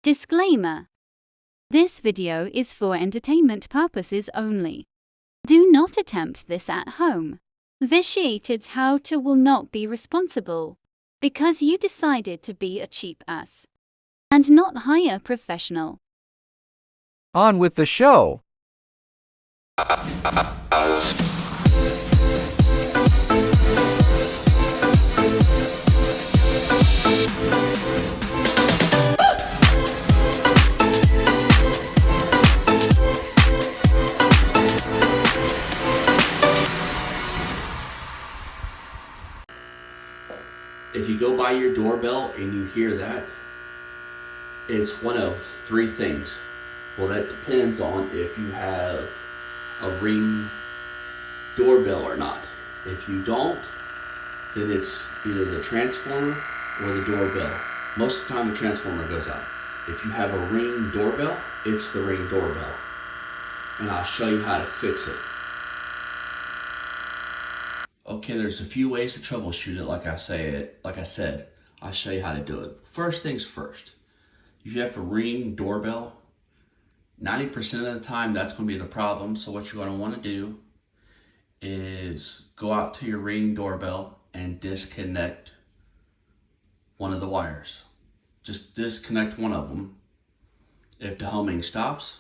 Disclaimer. This video is for entertainment purposes only. Do not attempt this at home. Vitiated how-to will not be responsible because you decided to be a cheap ass and not hire a professional. On with the show. If you go by your doorbell and you hear that, it's one of three things. Well, that depends on if you have a Ring doorbell or not. If you don't, then it's either the transformer or the doorbell. Most of the time the transformer goes out. If you have a Ring doorbell, it's the Ring doorbell. And I'll show you how to fix it. Okay, there's a few ways to troubleshoot it, like I said. I'll show you how to do it. First things first. If you have a Ring doorbell, 90% of the time that's going to be the problem. So what you're going to want to do is go out to your Ring doorbell and disconnect one of the wires. Just disconnect one of them. If the humming stops,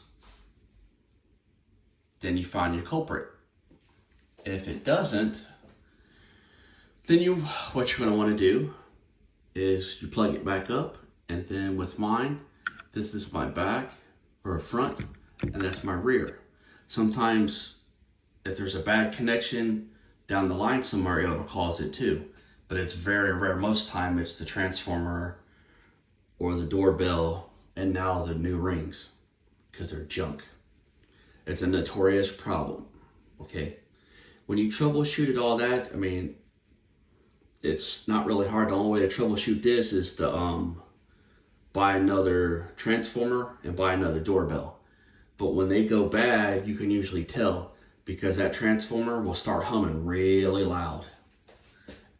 then you find your culprit. If it doesn't, then what you're going to want to do is you plug it back up, and then with mine, this is my back or front, and that's my rear. Sometimes if there's a bad connection down the line somewhere, it'll cause it too, but it's very rare. Most time it's the transformer or the doorbell, and now the new Rings, because they're junk. It's a notorious problem. Okay, when you troubleshooted all that, I mean, it's not really hard. The only way to troubleshoot this is to buy another transformer and buy another doorbell. But when they go bad, you can usually tell because that transformer will start humming really loud.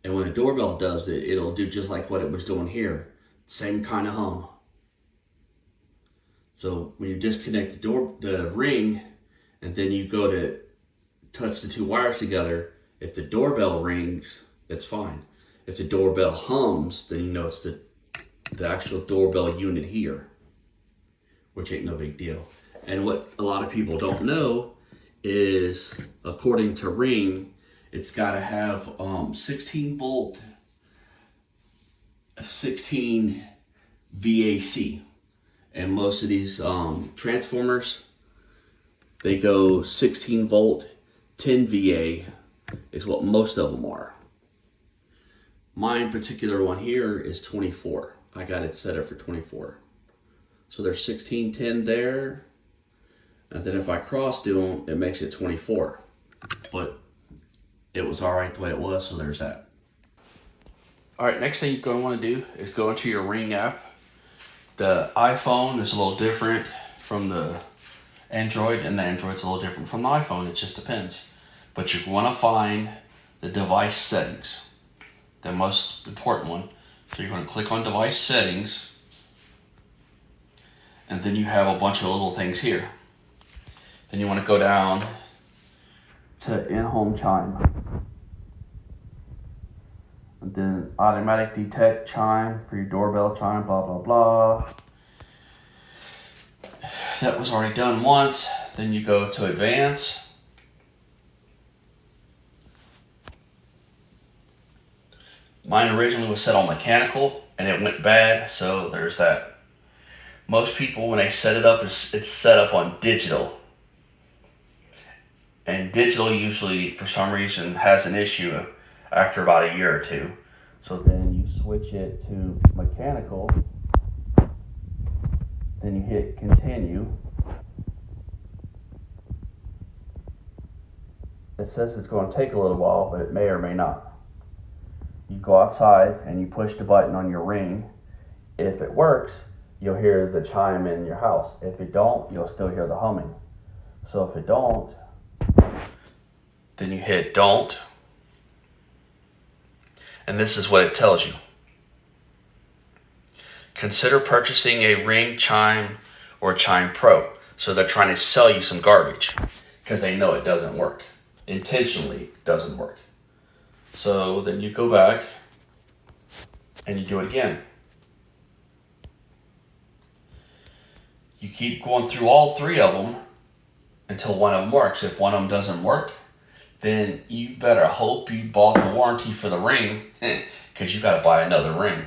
And when a doorbell does it, it'll do just like what it was doing here. Same kind of hum. So when you disconnect the Ring, and then you go to touch the two wires together, if the doorbell rings, it's fine. If the doorbell hums, then you know it's the actual doorbell unit here, which ain't no big deal. And what a lot of people don't know is, according to Ring, it's got to have 16 volt, 16 VAC. And most of these transformers, they go 16 volt, 10 VA is what most of them are. Mine particular one here is 24. I got it set up for 24. So there's 16, 10 there. And then if I cross do them, it makes it 24. But it was all right the way it was, so there's that. All right, next thing you're going to want to do is go into your Ring app. The iPhone is a little different from the Android, and the Android's a little different from the iPhone. It just depends. But you want to find the device settings, the most important one. So you're going to click on device settings, and then you have a bunch of little things here. Then you want to go down to in-home chime, and then automatic detect chime for your doorbell chime, blah blah blah. That was already done once. Then you go to advanced. Mine originally was set on mechanical and it went bad, so there's that. Most people, when they set it up, it's set up on digital. And digital usually, for some reason, has an issue after about a year or two. So then you switch it to mechanical. Then you hit continue. It says it's going to take a little while, but it may or may not. You go outside and you push the button on your Ring. If it works, you'll hear the chime in your house. If it don't, you'll still hear the humming. So if it don't, then you hit don't. And this is what it tells you. consider purchasing a Ring, Chime, or Chime Pro. So they're trying to sell you some garbage because they know it doesn't work. Intentionally doesn't work. So then you go back and you do it again. You keep going through all three of them until one of them works. If one of them doesn't work, then you better hope you bought the warranty for the Ring, because you got to buy another Ring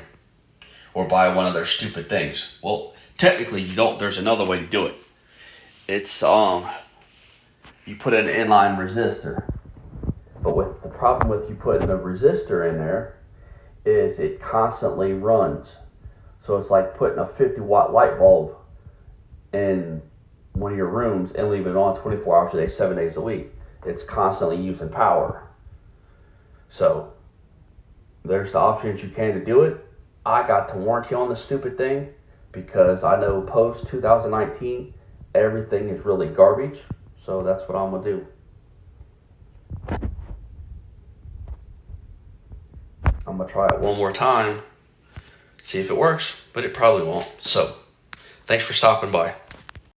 or buy one of their stupid things. Well, technically you don't. There's another way to do it. It's you put an inline resistor, but with the problem with you putting the resistor in there is it constantly runs. So it's like putting a 50-watt light bulb in one of your rooms and leaving it on 24 hours a day, 7 days a week. It's constantly using power. So there's the options you can to do it. I got the warranty on the stupid thing because I know post 2019 everything is really garbage. So that's what I'm gonna do. I'm gonna try it one more time, see if it works, but it probably won't. So thanks for stopping by.